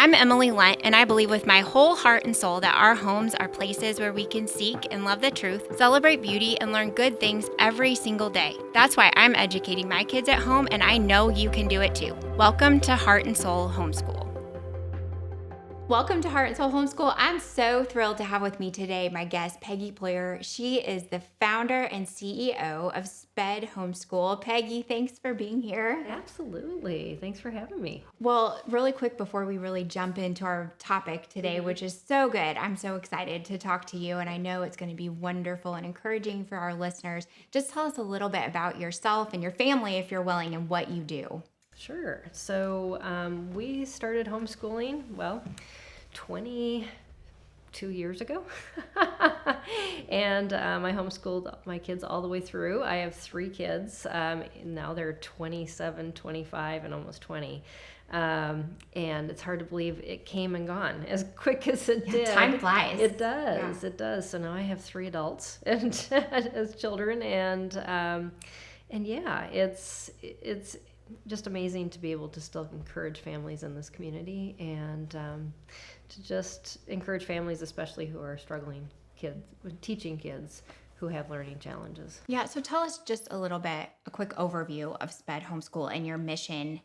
I'm Emilie Lunt, and I believe with my whole heart and soul that our homes are places where we can seek and love the truth, celebrate beauty, and learn good things every single day. That's why I'm educating my kids at home, and I know you can do it too. Welcome to Heart and Soul Homeschool. Welcome to Heart and Soul Homeschool. I'm so thrilled to have with me today my guest, Peggy Ployhar. She is the founder and CEO of SPED Homeschool. Peggy, thanks for being here. Absolutely. Thanks for having me. Well, really quick before we really jump into our topic today, which is so good. I'm so excited to talk to you, and I know it's going to be wonderful and encouraging for our listeners. Just tell us a little bit about yourself and your family, if you're willing, and what you do. Sure. So we started homeschooling, 22 years ago. And I homeschooled my kids all the way through. I have 3 kids. Now they're 27, 25, and almost 20. And it's hard to believe it came and gone as quick as it did. Time flies. It does. Yeah. It does. So now I have 3 adults and as children, and yeah, it's just amazing to be able to still encourage families in this community, and to just encourage families, especially who are struggling kids, teaching kids who have learning challenges. Yeah, so tell us just a little bit, a quick overview of SPED Homeschool and your mission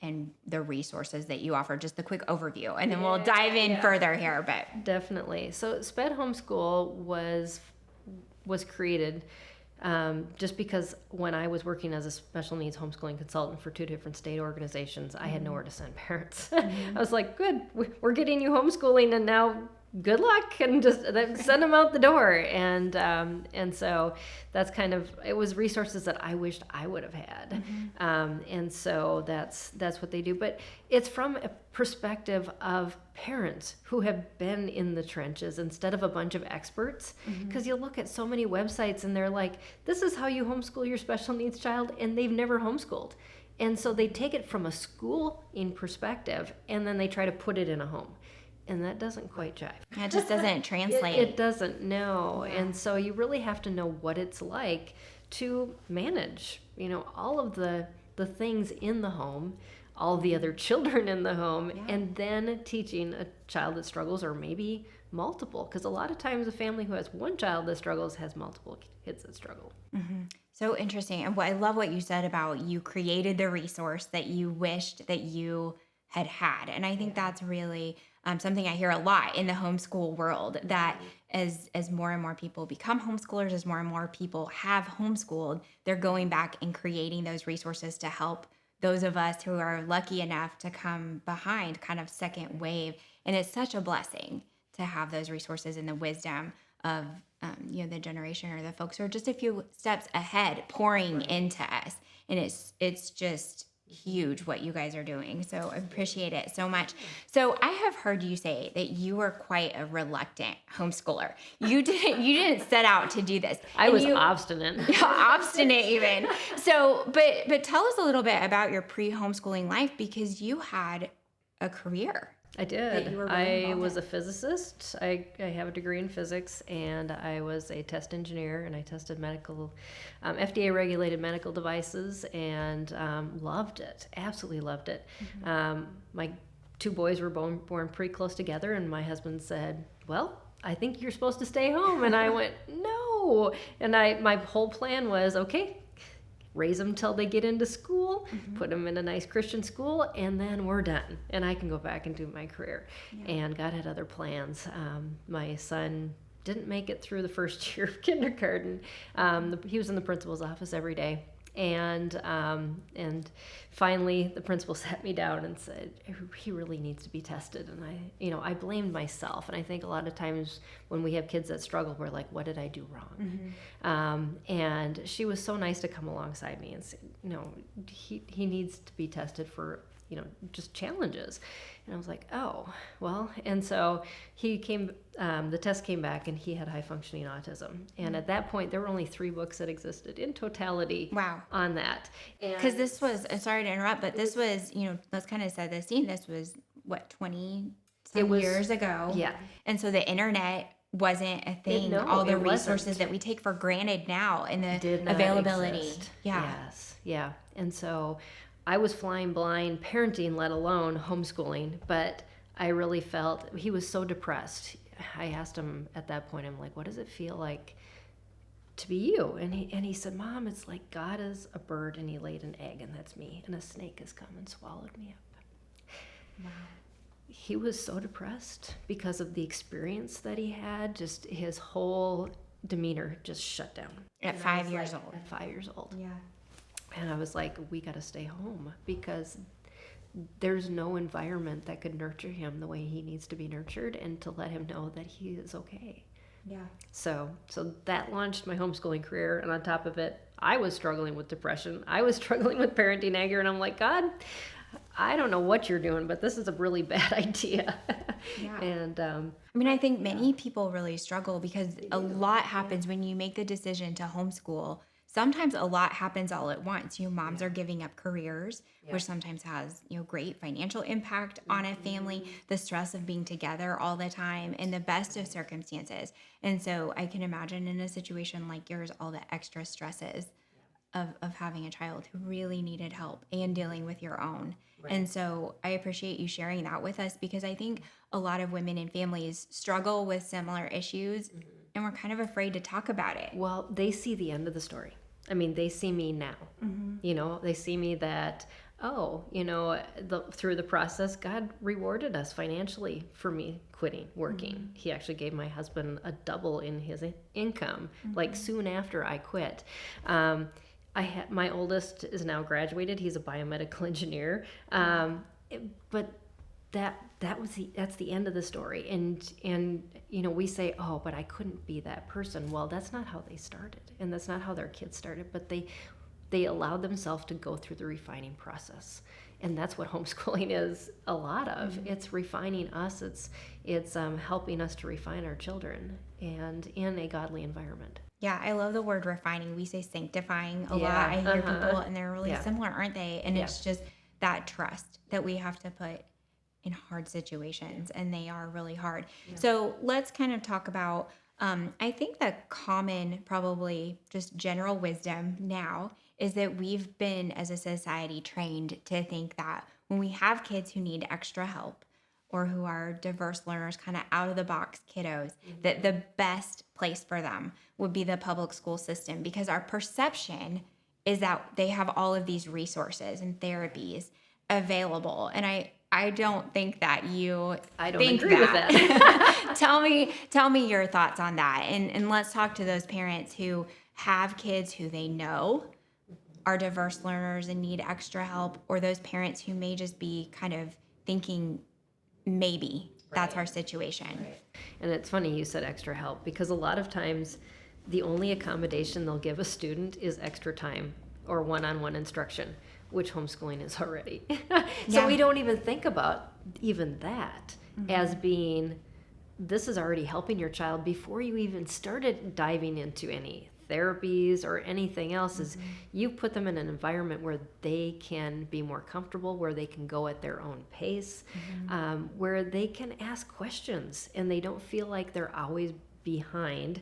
and the resources that you offer, just a quick overview, and then we'll dive in further here. But definitely. So SPED Homeschool was created just because when I was working as a special needs homeschooling consultant for 2 different state organizations, I had nowhere to send parents. I was like, good, we're getting you homeschooling, and now good luck, and just send them out the door. And so that's kind of, it was resources that I wished I would have had. And so that's what they do. But it's from a perspective of parents who have been in the trenches instead of a bunch of experts. Because you look at so many websites and they're like, this is how you homeschool your special needs child, and they've never homeschooled. And so they take it from a schooling perspective, and then they try to put it in a home. And that doesn't quite jive. It just doesn't translate. It doesn't, no. Yeah. And so you really have to know what it's like to manage, all of the things in the home, all the other children in the home, and then teaching a child that struggles, or maybe multiple. Because a lot of times a family who has one child that struggles has multiple kids that struggle. So interesting. And I love what you said about you created the resource that you wished that you had. And I think that's really something I hear a lot in the homeschool world, that as more and more people become homeschoolers, as more and more people have homeschooled, they're going back and creating those resources to help those of us who are lucky enough to come behind, kind of second wave. And it's such a blessing to have those resources and the wisdom of the generation or the folks who are just a few steps ahead pouring into us. And it's just huge what you guys are doing. So I appreciate it so much. So I have heard you say that you were quite a reluctant homeschooler. You didn't set out to do this. I was obstinate. Obstinate even. So, but tell us a little bit about your pre-homeschooling life, because you had a career. I did. I was a physicist. I have a degree in physics, and I was a test engineer, and I tested medical, FDA-regulated medical devices, and loved it. Absolutely loved it. My 2 boys were born pretty close together, and my husband said, well, I think you're supposed to stay home. And I went, no. And my whole plan was, okay, raise them till they get into school, put them in a nice Christian school, and then we're done. And I can go back and do my career. And God had other plans. My son didn't make it through the first year of kindergarten. He was in the principal's office every day. And finally the principal sat me down and said, he really needs to be tested. And I blamed myself. And I think a lot of times when we have kids that struggle, we're like, what did I do wrong? And she was so nice to come alongside me and say, no, he needs to be tested for, just challenges. And I was like, oh, well. And so the test came back, and he had high functioning autism. And at that point, there were only 3 books that existed in totality on that. Because this was, sorry to interrupt, but this was, let's kind of set the scene. This was, 20 years ago. Yeah. And so the internet wasn't a thing. All the resources that we take for granted now, and the availability. Exist. Yeah. And so I was flying blind parenting, let alone homeschooling, but I really felt he was so depressed. I asked him at that point, I'm like, what does it feel like to be you? And he said, Mom, it's like God is a bird and he laid an egg, and that's me, and a snake has come and swallowed me up. Wow. He was so depressed because of the experience that he had. Just his whole demeanor just shut down. At 5 years old. At 5 years old. Yeah. And I was like, we got to stay home, because there's no environment that could nurture him the way he needs to be nurtured, and to let him know that he is okay. Yeah. So that launched my homeschooling career. And on top of it, I was struggling with depression. I was struggling with parenting anger. And I'm like, God, I don't know what you're doing, but this is a really bad idea. Yeah. And I mean, I think many people really struggle because a lot happens when you make the decision to homeschool. Sometimes a lot happens all at once. Moms are giving up careers, which sometimes has, great financial impact on a family, the stress of being together all the time in the best of circumstances. And so I can imagine in a situation like yours, all the extra stresses of having a child who really needed help and dealing with your own. Right. And so I appreciate you sharing that with us, because I think a lot of women and families struggle with similar issues, and we're kind of afraid to talk about it. Well, they see the end of the story. I mean, they see me now. They see me that, through the process, God rewarded us financially for me quitting working. He actually gave my husband a double in his income, like soon after I quit. My oldest is now graduated. He's a biomedical engineer. But that's the end of the story. And we say, oh, but I couldn't be that person. Well, that's not how they started, and that's not how their kids started, but they allowed themselves to go through the refining process. And that's what homeschooling is a lot of. It's refining us. It's helping us to refine our children, and in a godly environment. Yeah, I love the word refining. We say sanctifying a lot. I hear people, and they're really similar, aren't they? And it's just that trust that we have to put in hard situations, and they are really hard. So let's kind of talk about, I think the common, probably just general wisdom now is that we've been, as a society, trained to think that when we have kids who need extra help, or who are diverse learners, kind of out of the box kiddos, that the best place for them would be the public school system, because our perception is that they have all of these resources and therapies available. And I don't think that I don't agree with that. Tell me your thoughts on that. And let's talk to those parents who have kids who they know are diverse learners and need extra help, or those parents who may just be kind of thinking, maybe that's our situation. Right. And it's funny you said extra help, because a lot of times the only accommodation they'll give a student is extra time or one-on-one instruction, which homeschooling is already. So we don't even think about even that as being, this is already helping your child before you even started diving into any therapies or anything else. Is you put them in an environment where they can be more comfortable, where they can go at their own pace, where they can ask questions and they don't feel like they're always behind.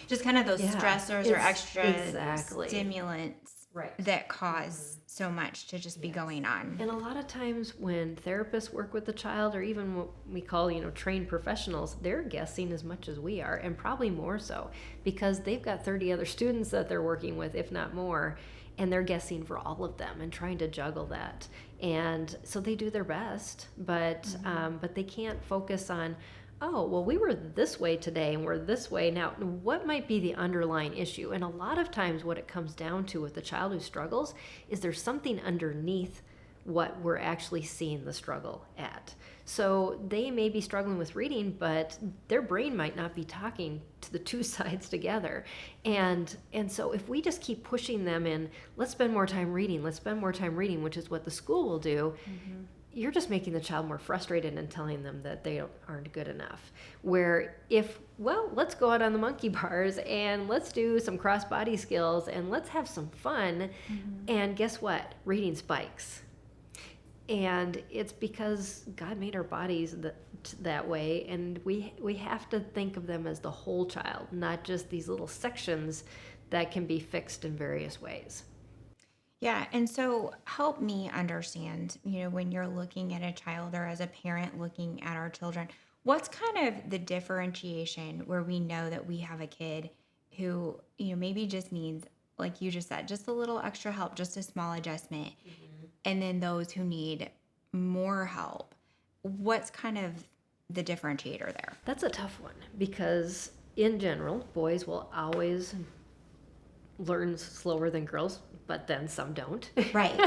Just kind of those stressors or extra stimulants that cause so much to just be going on. And a lot of times when therapists work with the child, or even what we call, trained professionals, they're guessing as much as we are, and probably more so, because they've got 30 other students that they're working with, if not more, and they're guessing for all of them and trying to juggle that. And so they do their best, but they can't focus on, oh, well, we were this way today and we're this way now. What might be the underlying issue? And a lot of times what it comes down to with the child who struggles is there's something underneath what we're actually seeing the struggle at. So they may be struggling with reading, but their brain might not be talking to the two sides together. And so if we just keep pushing them in, let's spend more time reading, which is what the school will do, you're just making the child more frustrated and telling them that they aren't good enough. Where let's go out on the monkey bars and let's do some cross body skills and let's have some fun. And guess what? Reading spikes. And it's because God made our bodies that way, and we have to think of them as the whole child, not just these little sections that can be fixed in various ways. Yeah. And so help me understand, when you're looking at a child or as a parent looking at our children, what's kind of the differentiation where we know that we have a kid who, maybe just needs, like you just said, just a little extra help, just a small adjustment, and then those who need more help? What's kind of the differentiator there? That's a tough one because in general, boys will always learn slower than girls, but then some don't. Right.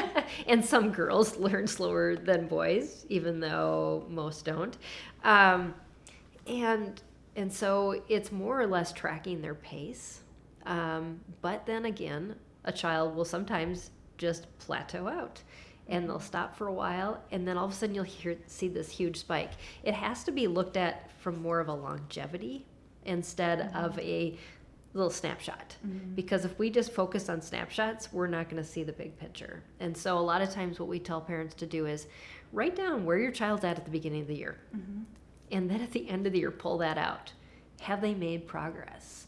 And some girls learn slower than boys, even though most don't. Um, and and so it's more or less tracking their pace. But then again, a child will sometimes just plateau out and they'll stop for a while, and then all of a sudden you'll see this huge spike. It has to be looked at from more of a longevity instead of a little snapshot. Because if we just focus on snapshots, we're not going to see the big picture. And so a lot of times what we tell parents to do is write down where your child's at the beginning of the year. And then at the end of the year, pull that out. Have they made progress?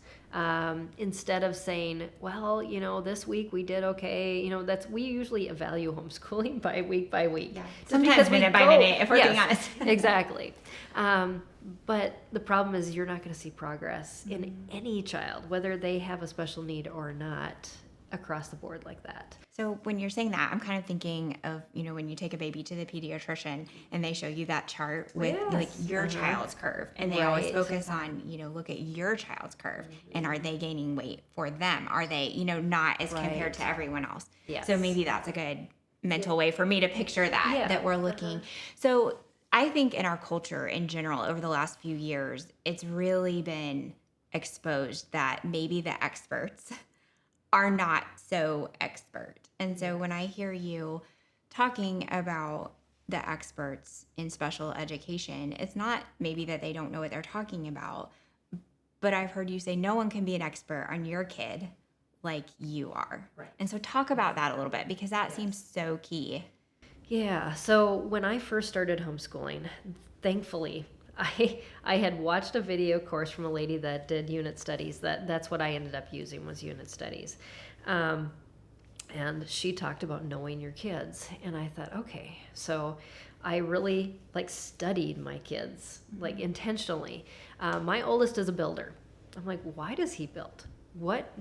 Instead of saying, well, this week we did okay. We usually evaluate homeschooling by week. Yeah. Sometimes minute by minute, if we're being honest. Exactly. But the problem is you're not going to see progress in any child, whether they have a special need or not, across the board like that. So when you're saying that, I'm kind of thinking of, when you take a baby to the pediatrician and they show you that chart with like your child's curve, and they always focus on, look at your child's curve and are they gaining weight for them? Are they, not as compared to everyone else? Yes. So maybe that's a good mental way for me to picture that we're looking. So I think in our culture in general, over the last few years, it's really been exposed that maybe the experts are not so expert. And so when I hear you talking about the experts in special education, it's not maybe that they don't know what they're talking about, but I've heard you say no one can be an expert on your kid like you are. Right. And so talk about that a little bit, because that seems so key. Yeah. So when I first started homeschooling, thankfully, I had watched a video course from a lady that did unit studies. That's what I ended up using, was unit studies. And she talked about knowing your kids. And I thought, okay, so I really studied my kids, intentionally. My oldest is a builder. I'm like, why does he build? What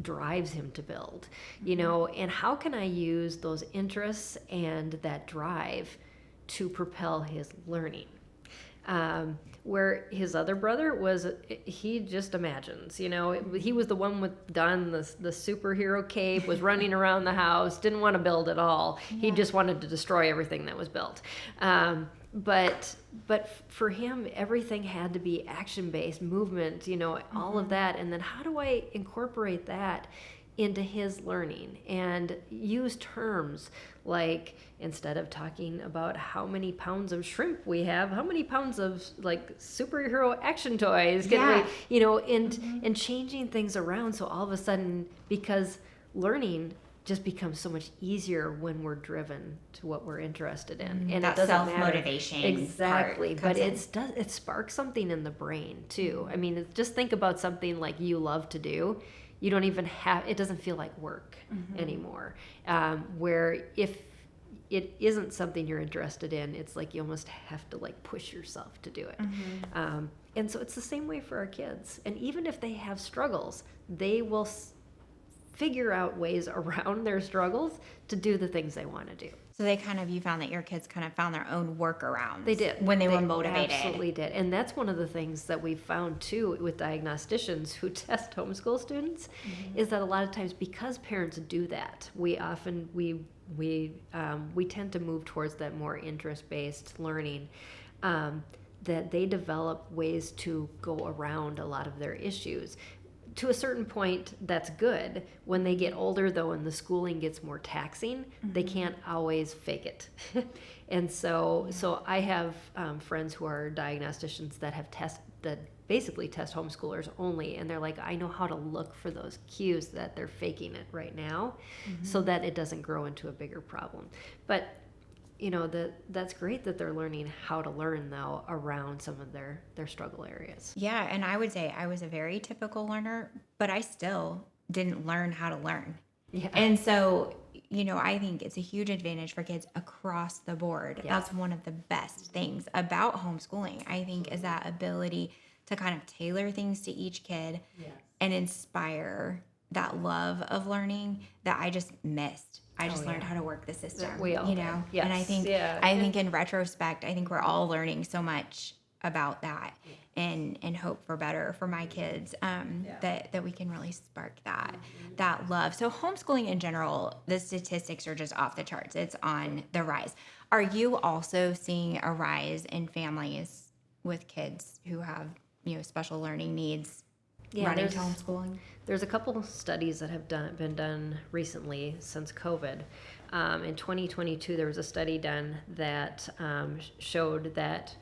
drives him to build, and how can I use those interests and that drive to propel his learning? Where his other brother he just imagines, he was the one with the superhero cape, was running around the house, didn't want to build at all. He just wanted to destroy everything that was built. But for him, everything had to be action-based, movement, all of that. And then how do I incorporate that into his learning and use terms like, instead of talking about how many pounds of shrimp we have, how many pounds of superhero action toys can we, and changing things around. So all of a sudden, because learning just becomes so much easier when we're driven to what we're interested in, and that it doesn't self-motivation matter. Exactly, but in. it sparks something in the brain too. I mean, just think about something like you love to do. You don't even it doesn't feel like work anymore. Where if it isn't something you're interested in, it's like you almost have to push yourself to do it. And so it's the same way for our kids. And even if they have struggles, they will figure out ways around their struggles to do the things they want to do. So you found that your kids kind of found their own workarounds. They did. When they were motivated. Absolutely did. And that's one of the things that we found too with diagnosticians who test homeschool students, is that a lot of times, because parents do that, we often, we tend to move towards that more interest-based learning, that they develop ways to go around a lot of their issues. To a certain point, that's good. When they get older, though, and the schooling gets more taxing, they can't always fake it. And so I have friends who are diagnosticians that basically test homeschoolers only, and they're like, I know how to look for those cues that they're faking it right now, so that it doesn't grow into a bigger problem. But that's great that they're learning how to learn, though, around some of their struggle areas. Yeah, and I would say I was a very typical learner, but I still didn't learn how to learn. Yeah. And so, I think it's a huge advantage for kids across the board. Yeah. That's one of the best things about homeschooling, I think, is that ability to kind of tailor things to each kid and inspire that love of learning that I just missed. I just learned how to work the system, We all did. Yes. And I think in retrospect, I think we're all learning so much about that and hope for better for my kids, that we can really spark that love. So homeschooling in general, the statistics are just off the charts. It's on the rise. Are you also seeing a rise in families with kids who have, special learning needs running to homeschooling? There's a couple of studies that have been done recently since COVID. In 2022, there was a study done that showed that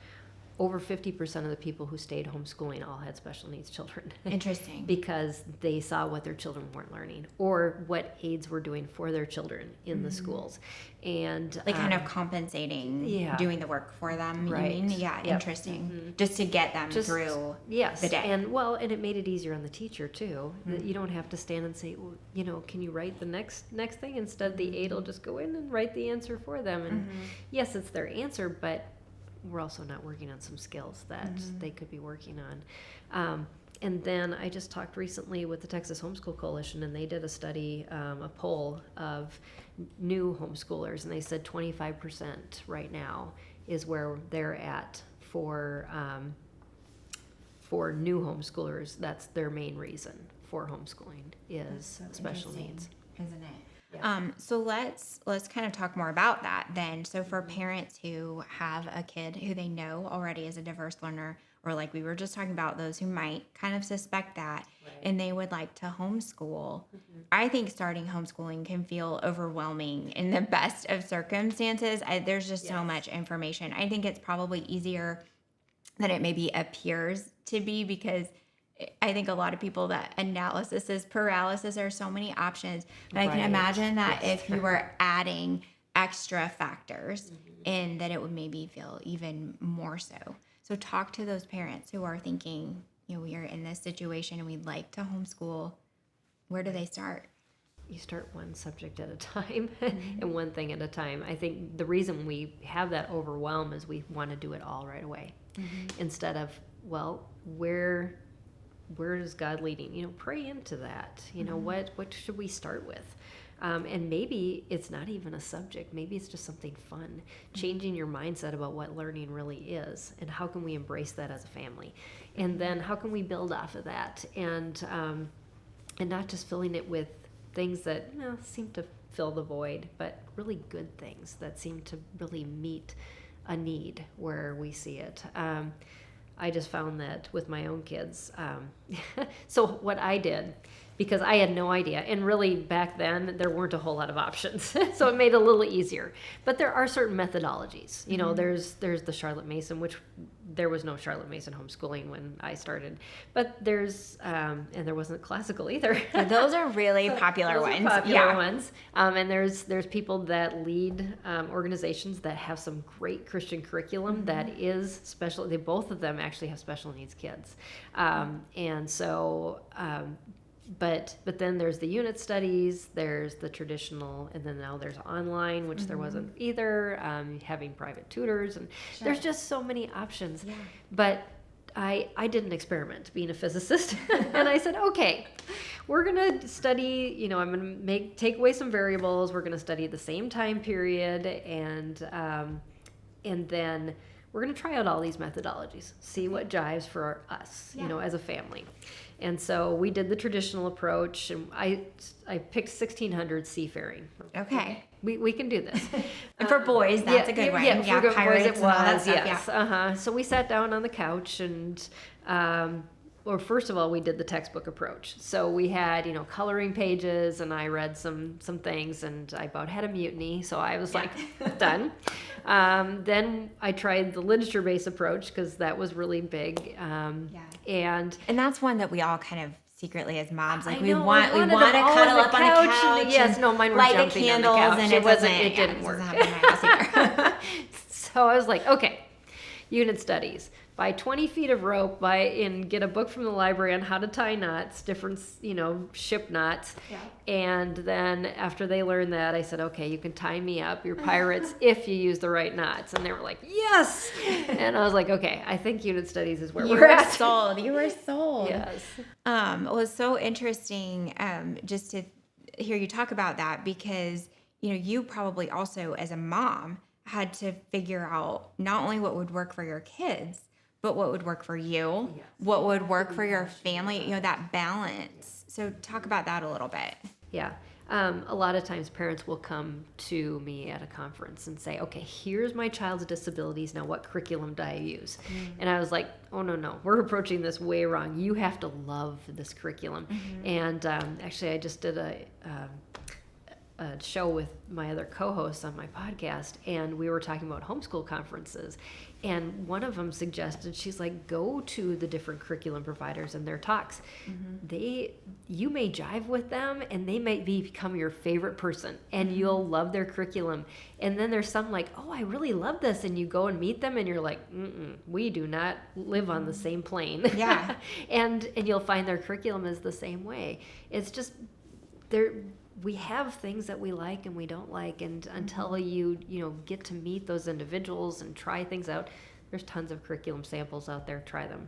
over 50% of the people who stayed homeschooling all had special needs children. Interesting. Because they saw what their children weren't learning or what aides were doing for their children in the schools. And like kind of compensating, doing the work for them. Right. You mean? Yeah, interesting. Just to get them through the day. And it made it easier on the teacher too. That you don't have to stand and say, well, can you write the next thing? Instead, the aide will just go in and write the answer for them. And yes, it's their answer, but we're also not working on some skills that they could be working on. And then I just talked recently with the Texas Homeschool Coalition, and they did a study, a poll of new homeschoolers, and they said 25% right now is where they're at for new homeschoolers. That's their main reason for homeschooling is special needs. Isn't it? Yeah. So let's kind of talk more about that then. So for parents who have a kid who they know already is a diverse learner, or like we were just talking about, those who might kind of suspect that, and they would like to homeschool, I think starting homeschooling can feel overwhelming in the best of circumstances. There's just so much information. I think it's probably easier than it maybe appears to be, because I think a lot of people, that analysis is paralysis. There are so many options, but I can imagine that if you were adding extra factors in, that it would maybe feel even more so. So talk to those parents who are thinking, we are in this situation and we'd like to homeschool. Where do they start? You start one subject at a time and one thing at a time. I think the reason we have that overwhelm is we want to do it all right away, instead of, where is God leading? Pray into that. What should we start with? And maybe it's not even a subject. Maybe it's just something fun, changing your mindset about what learning really is, and how can we embrace that as a family, and then how can we build off of that, and not just filling it with things that seem to fill the void, but really good things that seem to really meet a need where we see it. I just found that with my own kids. So what I did, because I had no idea, and really back then there weren't a whole lot of options, so it made it a little easier. But there are certain methodologies. There's the Charlotte Mason, which there was no Charlotte Mason homeschooling when I started, but there's and there wasn't classical either. So those are really popular ones. Ones. And there's people that lead organizations that have some great Christian curriculum that is special. Both of them actually have special needs kids, and so. But then there's the unit studies, there's the traditional, and then now there's online, which there wasn't either, having private tutors, and there's just so many options. Yeah. But I did an experiment being a physicist, and I said, okay, we're going to study, I'm going to take away some variables, we're going to study the same time period, and then we're going to try out all these methodologies, see what jives for us, as a family. And so we did the traditional approach, and I picked 1600 seafaring. Okay. We can do this. And for boys, that's a good one. Yeah, for boys pirates it was, yes. Yeah. So we sat down on the couch and, first of all, we did the textbook approach. So we had, coloring pages, and I read some things, and I about had a mutiny. So I was like, done. Then I tried the literature-based approach, because that was really big. And that's one that we all kind of secretly as moms, like we know, want to cuddle up on the couch. Yes, no, mine were light the jumping candles, on the couch. and it didn't work. So I was like, okay, unit studies. Buy 20 feet of rope, and get a book from the library on how to tie knots, different, ship knots. Yeah. And then after they learned that, I said, okay, you can tie me up, you're pirates, if you use the right knots. And they were like, yes! And I was like, okay, I think unit studies is where You we're were at. sold. You were sold. Yes. It was so interesting just to hear you talk about that because, you probably also as a mom had to figure out not only what would work for your kids, but what would work for you, Yes. what would work for your family, that balance. So talk about that a little bit. Yeah. A lot of times parents will come to me at a conference and say, okay, here's my child's disabilities. Now, what curriculum do I use? And I was like, oh, no, we're approaching this way wrong. You have to love this curriculum. And actually, I just did a show with my other co-hosts on my podcast, and we were talking about homeschool conferences, and one of them suggested, she's like, go to the different curriculum providers and their talks. You may jive with them and they might become your favorite person and you'll love their curriculum. And then there's some like, oh, I really love this, and you go and meet them and you're like, we do not live on the same plane. Yeah. and you'll find their curriculum is the same way. It's just we have things that we like and we don't like, and until you get to meet those individuals and try things out, there's tons of curriculum samples out there. Try them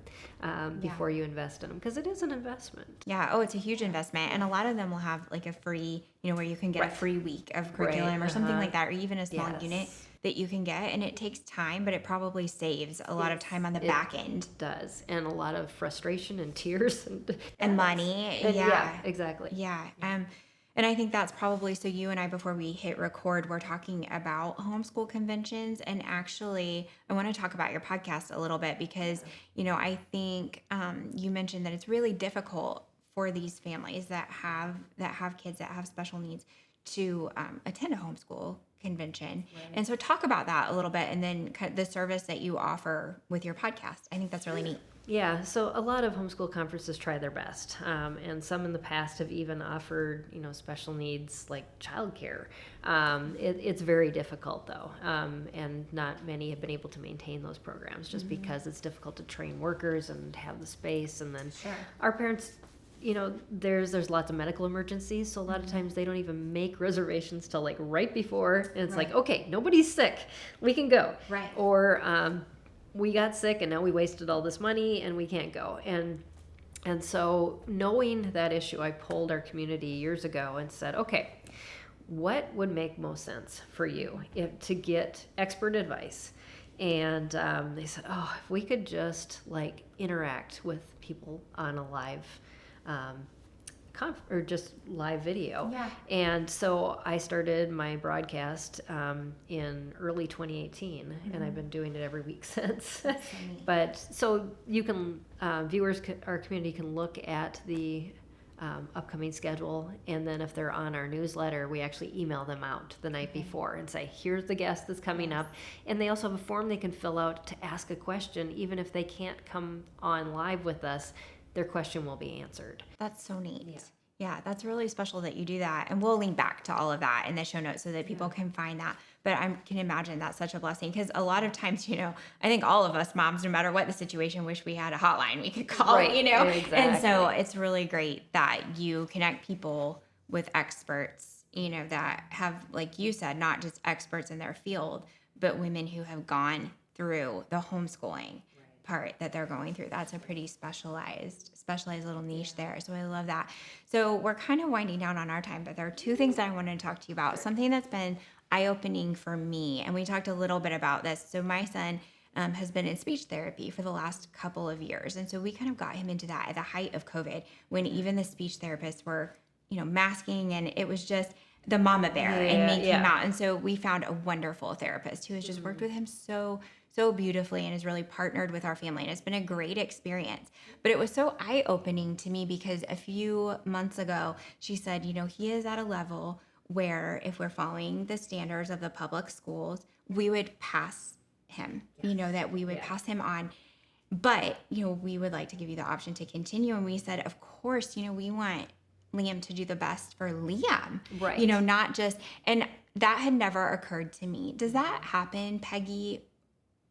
before you invest in them, because it is an investment. Yeah. Oh, it's a huge investment, and a lot of them will have like a free, where you can get a free week of curriculum or something like that, or even a small unit that you can get, and it takes time, but it probably saves a lot of time on the back end. It does, and a lot of frustration and tears and money. Yeah, exactly. Yeah. And I think that's probably, so you and I, before we hit record, we're talking about homeschool conventions. And actually, I want to talk about your podcast a little bit because, I think you mentioned that it's really difficult for these families that have kids that have special needs to attend a homeschool convention. Right. And so talk about that a little bit, and then the service that you offer with your podcast. I think that's really neat. Yeah, so a lot of homeschool conferences try their best, and some in the past have even offered, special needs like childcare. It's very difficult though, and not many have been able to maintain those programs just because it's difficult to train workers and have the space. And then our parents, there's lots of medical emergencies, so a lot of times they don't even make reservations till like right before, and it's like, okay, nobody's sick, we can go. Right. Or we got sick and now we wasted all this money and we can't go. And so knowing that issue, I polled our community years ago and said, okay, what would make most sense for you to get expert advice? And they said, oh, if we could just like interact with people on a live or just live video. Yeah. And so I started my broadcast in early 2018, and I've been doing it every week since. But so you can, our community can look at the upcoming schedule, and then if they're on our newsletter, we actually email them out the night before and say, here's the guest that's coming up. And they also have a form they can fill out to ask a question. Even if they can't come on live with us, their question will be answered. That's so neat. Yeah, that's really special that you do that. And we'll link back to all of that in the show notes so that people can find that. But I can imagine that's such a blessing, because a lot of times, I think all of us moms, no matter what the situation, wish we had a hotline we could call, Exactly. And so it's really great that you connect people with experts, that have, like you said, not just experts in their field, but women who have gone through the homeschooling part that they're going through. That's a pretty specialized little niche there. So I love that. So we're kind of winding down on our time, but there are two things that I wanted to talk to you about. Something that's been eye-opening for me, and we talked a little bit about this. So my son has been in speech therapy for the last couple of years. And so we kind of got him into that at the height of COVID, when even the speech therapists were, masking, and it was just the mama bear and making him out. And so we found a wonderful therapist who has just worked with him so beautifully and has really partnered with our family. And it's been a great experience. But it was so eye-opening to me because a few months ago, she said, he is at a level where if we're following the standards of the public schools, we would pass him, that we would pass him on. But, we would like to give you the option to continue. And we said, of course, we want Liam to do the best for Liam. Right. Not just, and that had never occurred to me. Does that happen, Peggy,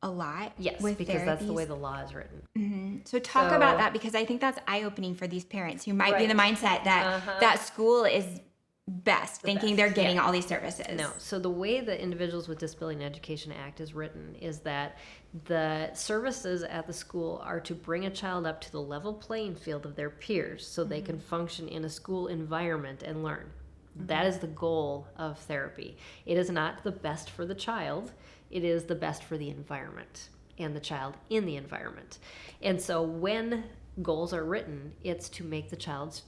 a lot Yes, with because that's the therapies. way the law is written. So talk So- about that, because I think that's eye-opening for these parents who might be in the Right. mindset that that school is best, thinking they're getting all these services. No. So the way the Individuals with Disability in Education Act is written is that the services at the school are to bring a child up to the level playing field of their peers so they can function in a school environment and learn. That is the goal of therapy. It is not the best for the child. It is the best for the environment and the child in the environment. And so when goals are written, it's to make the child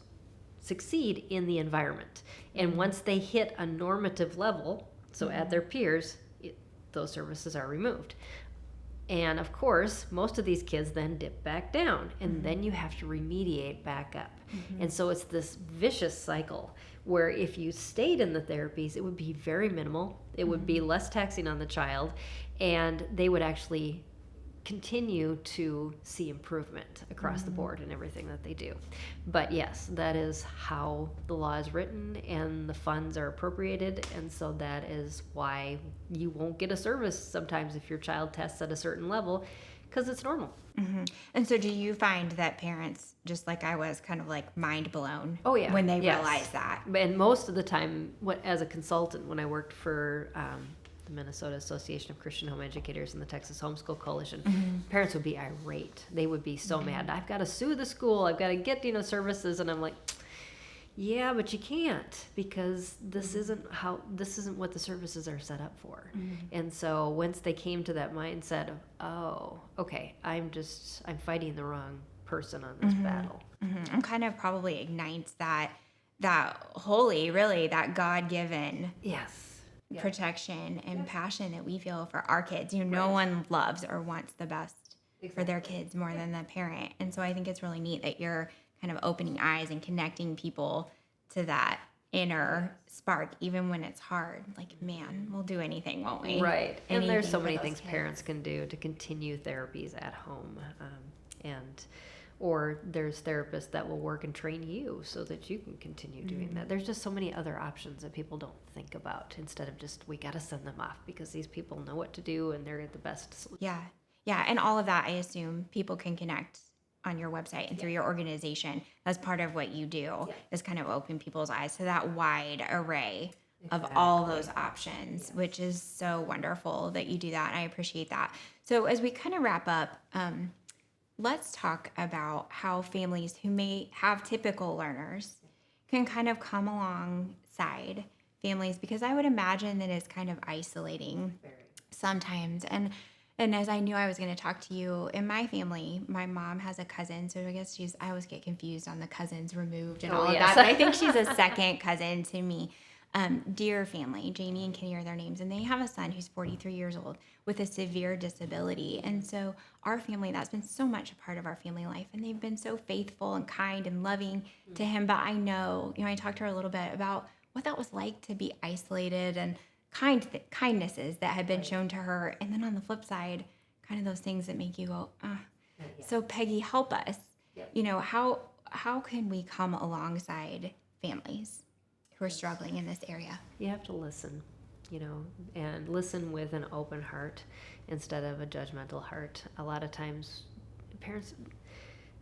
succeed in the environment. And once they hit a normative level, so at their peers, those services are removed. And of course, most of these kids then dip back down, and then you have to remediate back up. And so it's this vicious cycle where if you stayed in the therapies, it would be very minimal, it would be less taxing on the child, and they would actually continue to see improvement across the board in everything that they do. But yes, that is how the law is written, and the funds are appropriated, and so that is why you won't get a service sometimes if your child tests at a certain level, because it's normal. And so do you find that parents, just like I was, kind of like mind blown Oh, yeah. when they Yes. realize that? And most of the time, as a consultant, when I worked for the Minnesota Association of Christian Home Educators and the Texas Homeschool Coalition, parents would be irate. They would be so mad. I've got to sue the school. I've got to get, services. And I'm like, yeah, but you can't, because this isn't what the services are set up for. And so once they came to that mindset of, oh, okay, I'm fighting the wrong person on this battle. And kind of probably ignites that holy, really, that God-given Yes. protection and passion that we feel for our kids. No one loves or wants the best for their kids more than the parent. And so I think it's really neat that you're kind of opening eyes and connecting people to that inner spark, even when it's hard. Like, man, we'll do anything, won't we? Right. And there's so Anything many for things those parents can do to continue therapies at home. Or there's therapists that will work and train you so that you can continue doing that. There's just so many other options that people don't think about, instead of just, we got to send them off because these people know what to do and they're the best solution. Yeah. And all of that, I assume people can connect on your website and through your organization. That's part of what you do, is kind of open people's eyes to that wide array of all those options, which is so wonderful that you do that. And I appreciate that. So as we kind of wrap up, let's talk about how families who may have typical learners can kind of come alongside families, because I would imagine that it's kind of isolating sometimes. And as I knew I was going to talk to you, in my family, my mom has a cousin. So I guess I always get confused on the cousins removed and all of that. But I think she's a second cousin to me. Dear family, Jamie and Kenny are their names, and they have a son who's 43 years old with a severe disability. And so our family, that's been so much a part of our family life, and they've been so faithful and kind and loving to him. But I know, I talked to her a little bit about what that was like to be isolated, and kindnesses that had been shown to her. And then on the flip side, kind of those things that make you go, So Peggy, help us. How can we come alongside families who are struggling in this area? You have to listen, and listen with an open heart instead of a judgmental heart. A lot of times, parents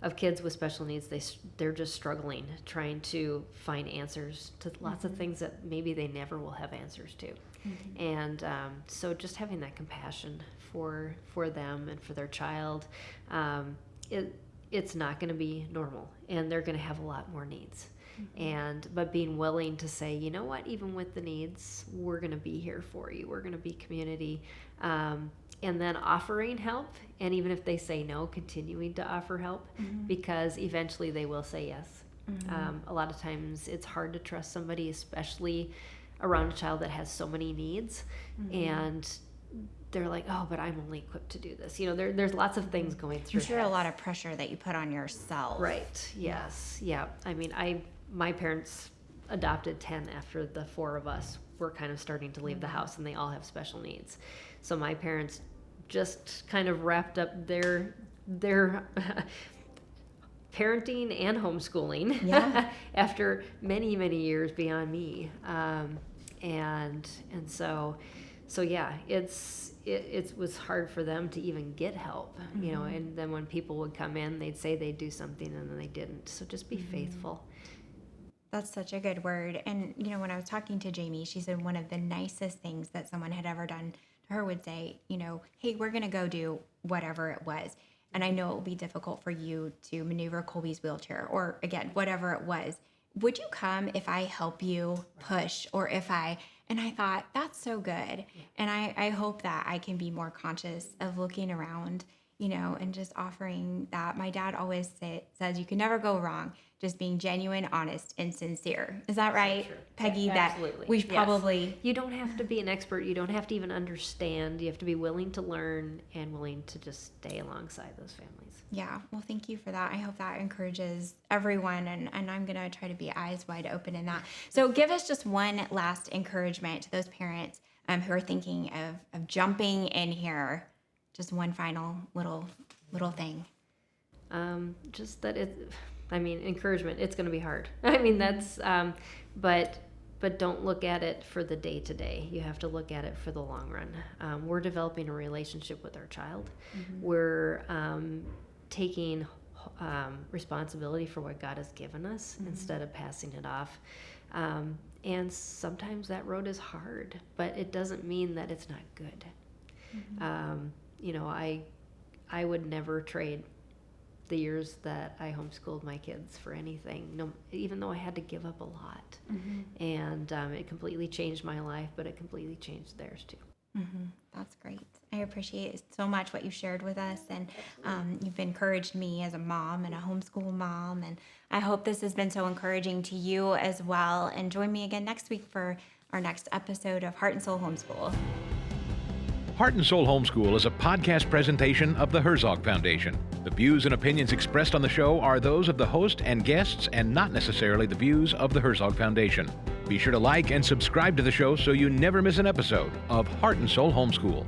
of kids with special needs, they're just struggling, trying to find answers to lots of things that maybe they never will have answers to. And so just having that compassion for them and for their child, it's not going to be normal, and they're going to have a lot more needs. But being willing to say, you know what, even with the needs, we're going to be here for you. We're going to be community. And then offering help. And even if they say no, continuing to offer help, because eventually they will say yes. A lot of times it's hard to trust somebody, especially around a child that has so many needs. And they're like, oh, but I'm only equipped to do this. There's lots of things going through. I'm sure a lot of pressure that you put on yourself. Right. Yes. Yeah. I mean, my parents adopted 10 after the 4 of us were kind of starting to leave the house, and they all have special needs. So my parents just kind of wrapped up their parenting and homeschooling after many, many years beyond me. And so yeah, it's it was hard for them to even get help, you know, and then when people would come in, they'd say they'd do something and then they didn't. So just be faithful. That's such a good word. And, you know, when I was talking to Jamie, she said one of the nicest things that someone had ever done to her would say, you know, hey, we're going to go do whatever it was. And I know it will be difficult for you to maneuver Colby's wheelchair or, again, whatever it was. Would you come if I help you push or if I, and I thought, that's so good. And I hope that I can be more conscious of looking around, you know, and just offering that. My dad always says you can never go wrong, just being genuine, honest, and sincere. Is that right, Peggy? Absolutely. That we probably... You don't have to be an expert. You don't have to even understand. You have to be willing to learn and willing to just stay alongside those families. Yeah. Well, thank you for that. I hope that encourages everyone, and I'm going to try to be eyes wide open in that. So give us just one last encouragement to those parents who are thinking of jumping in here. Just one final little thing. Just that encouragement. It's going to be hard. I mean, that's, but don't look at it for the day to day. You have to look at it for the long run. We're developing a relationship with our child. We're taking responsibility for what God has given us instead of passing it off. And sometimes that road is hard, but it doesn't mean that it's not good. You know, I would never trade the years that I homeschooled my kids for anything, even though I had to give up a lot. And it completely changed my life, but it completely changed theirs too. That's great. I appreciate so much what you shared with us, and you've encouraged me as a mom and a homeschool mom, and I hope this has been so encouraging to you as well. And join me again next week for our next episode of Heart and Soul Homeschool. Heart and Soul Homeschool is a podcast presentation of the Herzog Foundation. The views and opinions expressed on the show are those of the host and guests and not necessarily the views of the Herzog Foundation. Be sure to like and subscribe to the show so you never miss an episode of Heart and Soul Homeschool.